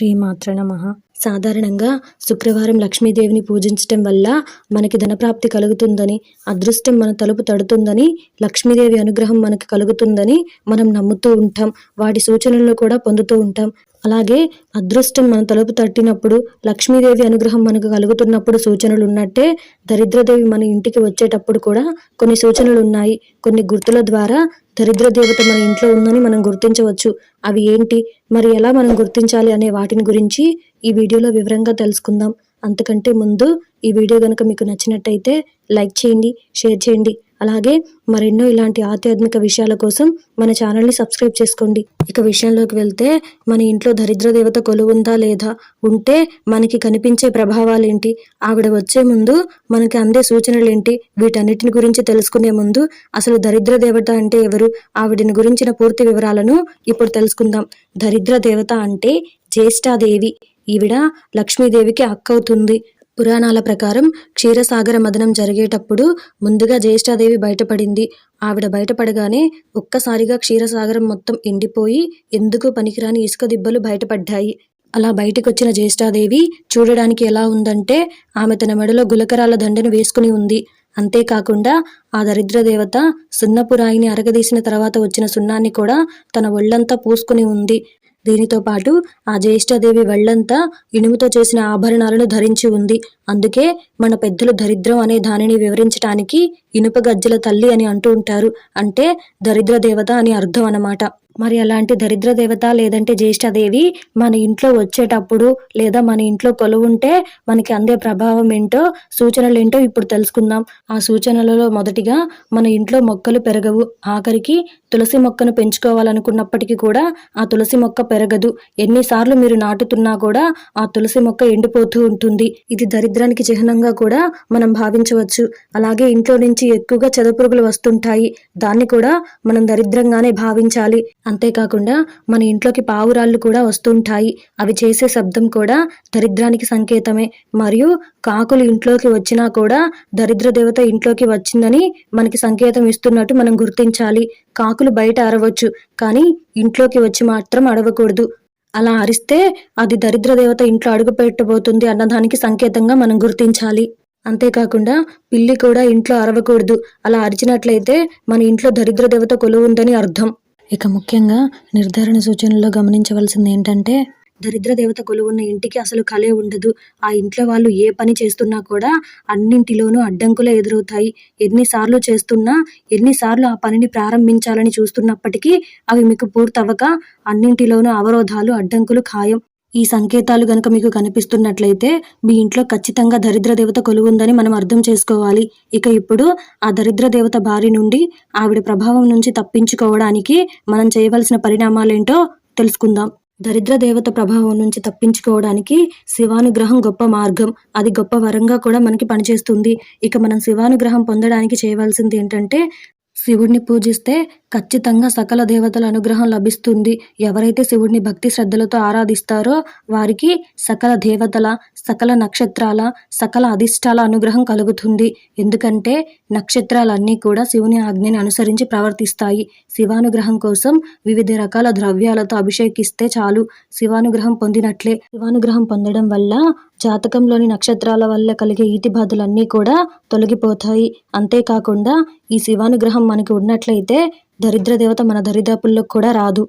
శ్రీమాత్ర నమః. సాధారణంగా శుక్రవారం లక్ష్మీదేవిని పూజించటం వల్ల మనకి ధనప్రాప్తి కలుగుతుందని, అదృష్టం మన తలుపు తడుతుందని, లక్ష్మీదేవి అనుగ్రహం మనకి కలుగుతుందని మనం నమ్ముతూ ఉంటాం. వాటి సూచనలను కూడా పొందుతూ ఉంటాం. అలాగే అదృష్టం మన తలుపు తట్టినప్పుడు, లక్ష్మీదేవి అనుగ్రహం మనకు కలుగుతున్నప్పుడు సూచనలు ఉన్నట్టే దరిద్రదేవి మన ఇంటికి వచ్చేటప్పుడు కూడా కొన్ని సూచనలు ఉన్నాయి. కొన్ని గుర్తుల ద్వారా దరిద్ర దేవత మన ఇంట్లో ఉందని మనం గుర్తించవచ్చు. అవి ఏంటి, మరి ఎలా మనం గుర్తించాలి అనే వాటిని గురించి ఈ వీడియోలో వివరంగా తెలుసుకుందాం. అంతకంటే ముందు ఈ వీడియో కనుక మీకు నచ్చినట్టయితే లైక్ చేయండి, షేర్ చేయండి. అలాగే మరెన్నో ఇలాంటి ఆధ్యాత్మిక విషయాల కోసం మన ఛానల్ని సబ్స్క్రైబ్ చేసుకోండి. ఇక విషయంలోకి వెళ్తే, మన ఇంట్లో దరిద్ర దేవత కొలువుందా లేదా, ఉంటే మనకి కనిపించే ప్రభావాలేంటి, ఆవిడ వచ్చే ముందు మనకి అందే సూచనలేంటి, వీటన్నిటిని గురించి తెలుసుకునే ముందు అసలు దరిద్ర దేవత అంటే ఎవరు, ఆవిడని గురించిన పూర్తి వివరాలను ఇప్పుడు తెలుసుకుందాం. దరిద్ర దేవత అంటే జ్యేష్ఠాదేవి. ఈవిడ లక్ష్మీదేవికి అక్కవుతుంది. పురాణాల ప్రకారం క్షీరసాగర మదనం జరిగేటప్పుడు ముందుగా జ్యేష్ఠాదేవి బయటపడింది. ఆవిడ బయటపడగానే ఒక్కసారిగా క్షీరసాగరం మొత్తం ఎండిపోయి ఎందుకు పనికిరాని ఇసుక దిబ్బలు బయటపడ్డాయి. అలా బయటకొచ్చిన జ్యేష్ఠాదేవి చూడడానికి ఎలా ఉందంటే, ఆమె తన మెడలో గులకరాల దండను వేసుకుని ఉంది. అంతేకాకుండా ఆ దరిద్ర దేవత సున్నపు రాయిని అరగదీసిన తర్వాత వచ్చిన సున్నాన్ని కూడా తన ఒళ్ళంతా పూసుకుని ఉంది. దీనితో పాటు ఆ జ్యేష్ఠాదేవి ఒళ్ళంతా ఇనుముతో చేసిన ఆభరణాలను ధరించి ఉంది. అందుకే మన పెద్దలు దరిద్రం అనే దానిని వివరించటానికి ఇనుప గజ్జల తల్లి అని అంటూ ఉంటారు. అంటే దరిద్ర దేవత అని అర్థం అన్నమాట. మరి అలాంటి దరిద్ర దేవత లేదంటే జ్యేష్ఠాదేవి మన ఇంట్లో వచ్చేటప్పుడు లేదా మన ఇంట్లో కొలువుంటే మనకి అందే ప్రభావం ఏంటో, సూచనలు ఏంటో ఇప్పుడు తెలుసుకుందాం. ఆ సూచనలలో మొదటిగా, మన ఇంట్లో మొక్కలు పెరగవు. ఆఖరికి తులసి మొక్కను పెంచుకోవాలనుకున్నప్పటికీ కూడా ఆ తులసి మొక్క పెరగదు. ఎన్నిసార్లు మీరు నాటుతున్నా కూడా ఆ తులసి మొక్క ఎండిపోతూ ఉంటుంది. ఇది దరిద్రానికి చిహ్నంగా కూడా మనం భావించవచ్చు. అలాగే ఇంట్లో నుంచి ఎక్కువగా చెదపురుగులు వస్తుంటాయి. దాన్ని కూడా మనం దరిద్రంగానే భావించాలి. అంతేకాకుండా మన ఇంట్లోకి పావురాళ్ళు కూడా వస్తుంటాయి. అవి చేసే శబ్దం కూడా దరిద్రానికి సంకేతమే. మరియు కాకులు ఇంట్లోకి వచ్చినా కూడా దరిద్ర దేవత ఇంట్లోకి వచ్చిందని మనకి సంకేతం ఇస్తున్నట్టు మనం గుర్తించాలి. కాకులు బయట అరవచ్చు, కానీ ఇంట్లోకి వచ్చి మాత్రం అరవకూడదు. అలా అరిస్తే అది దరిద్ర దేవత ఇంట్లో అడుగు పెట్టబోతుంది అన్నదానికి సంకేతంగా మనం గుర్తించాలి. అంతేకాకుండా పిల్లి కూడా ఇంట్లో అరవకూడదు. అలా అరిచినట్లయితే మన ఇంట్లో దరిద్ర దేవత కొలువు ఉందని అర్థం. ఇక ముఖ్యంగా నిర్ధారణ సూచనల్లో గమనించవలసింది ఏంటంటే, దరిద్ర దేవత కొలువున్న ఇంటికి అసలు కలే ఉండదు. ఆ ఇంట్లో వాళ్ళు ఏ పని చేస్తున్నా కూడా అన్నింటిలోనూ అడ్డంకులే ఎదురవుతాయి. ఎన్నిసార్లు చేస్తున్నా, ఎన్నిసార్లు ఆ పనిని ప్రారంభించాలని చూస్తున్నప్పటికీ అవి మీకు పూర్తవక అన్నింటిలోనూ అవరోధాలు, అడ్డంకులు ఖాయం. ఈ సంకేతాలు గనక మీకు కనిపిస్తున్నట్లయితే మీ ఇంట్లో ఖచ్చితంగా దరిద్ర దేవత కొలువుందని మనం అర్థం చేసుకోవాలి. ఇక ఇప్పుడు ఆ దరిద్ర దేవత బారి నుండి, ఆవిడ ప్రభావం నుంచి తప్పించుకోవడానికి మనం చేయవలసిన పరిణామాలేంటో తెలుసుకుందాం. దరిద్ర దేవత ప్రభావం నుంచి తప్పించుకోవడానికి శివానుగ్రహం గొప్ప మార్గం. అది గొప్ప వరంగా కూడా మనకి పనిచేస్తుంది. ఇక మనం శివానుగ్రహం పొందడానికి చేయవలసింది ఏంటంటే, శివుడిని పూజిస్తే ఖచ్చితంగా సకల దేవతల అనుగ్రహం లభిస్తుంది. ఎవరైతే శివుడిని భక్తి శ్రద్ధలతో ఆరాధిస్తారో వారికి సకల దేవతల, సకల నక్షత్రాల, సకల అధిష్టాల అనుగ్రహం కలుగుతుంది. ఎందుకంటే నక్షత్రాలన్నీ కూడా శివుని ఆజ్ఞని అనుసరించి ప్రవర్తిస్తాయి. శివానుగ్రహం కోసం వివిధ రకాల ద్రవ్యాలతో అభిషేకిస్తే చాలు, శివానుగ్రహం పొందినట్లే. శివానుగ్రహం పొందడం వల్ల జాతకంలోని నక్షత్రాల వల్ల కలిగే ఈతి బాధలన్నీ కూడా తొలగిపోతాయి. అంతేకాకుండా ఈ శివానుగ్రహం మనకి ఉన్నట్లయితే దరిద్ర దేవత మన దరిదాపుల్లో కూడా రాదు.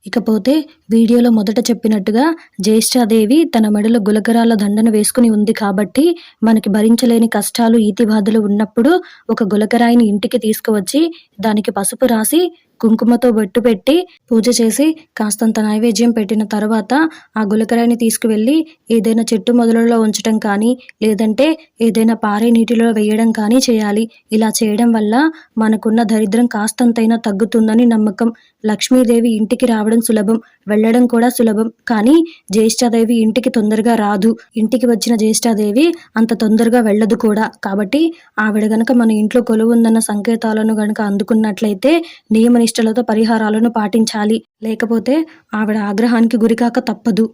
ఇకపోతే వీడియోలో మొదట చెప్పినట్టుగా జ్యేష్ఠాదేవి తన మెడలో గులకరాల దండను వేసుకుని ఉంది కాబట్టి మనకి భరించలేని కష్టాలు, ఈతి బాధలు ఉన్నప్పుడు ఒక గులకరాయిని ఇంటికి తీసుకువచ్చి దానికి పసుపు రాసి కుంకుమతో బొట్టు పెట్టి పూజ చేసి కాస్తంత నైవేద్యం పెట్టిన తర్వాత ఆ గులకరాయిని తీసుకువెళ్ళి ఏదైనా చెట్టు మొదలలో ఉంచడం కానీ, లేదంటే ఏదైనా పారే నీటిలో వేయడం కానీ చేయాలి. ఇలా చేయడం వల్ల మనకున్న దరిద్రం కాస్తంతైనా తగ్గుతుందని నమ్మకం. లక్ష్మీదేవి ఇంటికి రావడం సులభం, వెళ్ళడం కూడా సులభం. కానీ జ్యేష్ఠాదేవి ఇంటికి తొందరగా రాదు. ఇంటికి వచ్చిన జ్యేష్ఠాదేవి అంత తొందరగా వెళ్ళదు కూడా. కాబట్టి ఆవిడ గనక మన ఇంట్లో కొలువు ఉందన్న సంకేతాలను గనక అందుకున్నట్లయితే నియమ నిష్టలతో పరిహారాలను పాటించాలి. లేకపోతే ఆవిడ ఆగ్రహానికి గురికాక తప్పదు.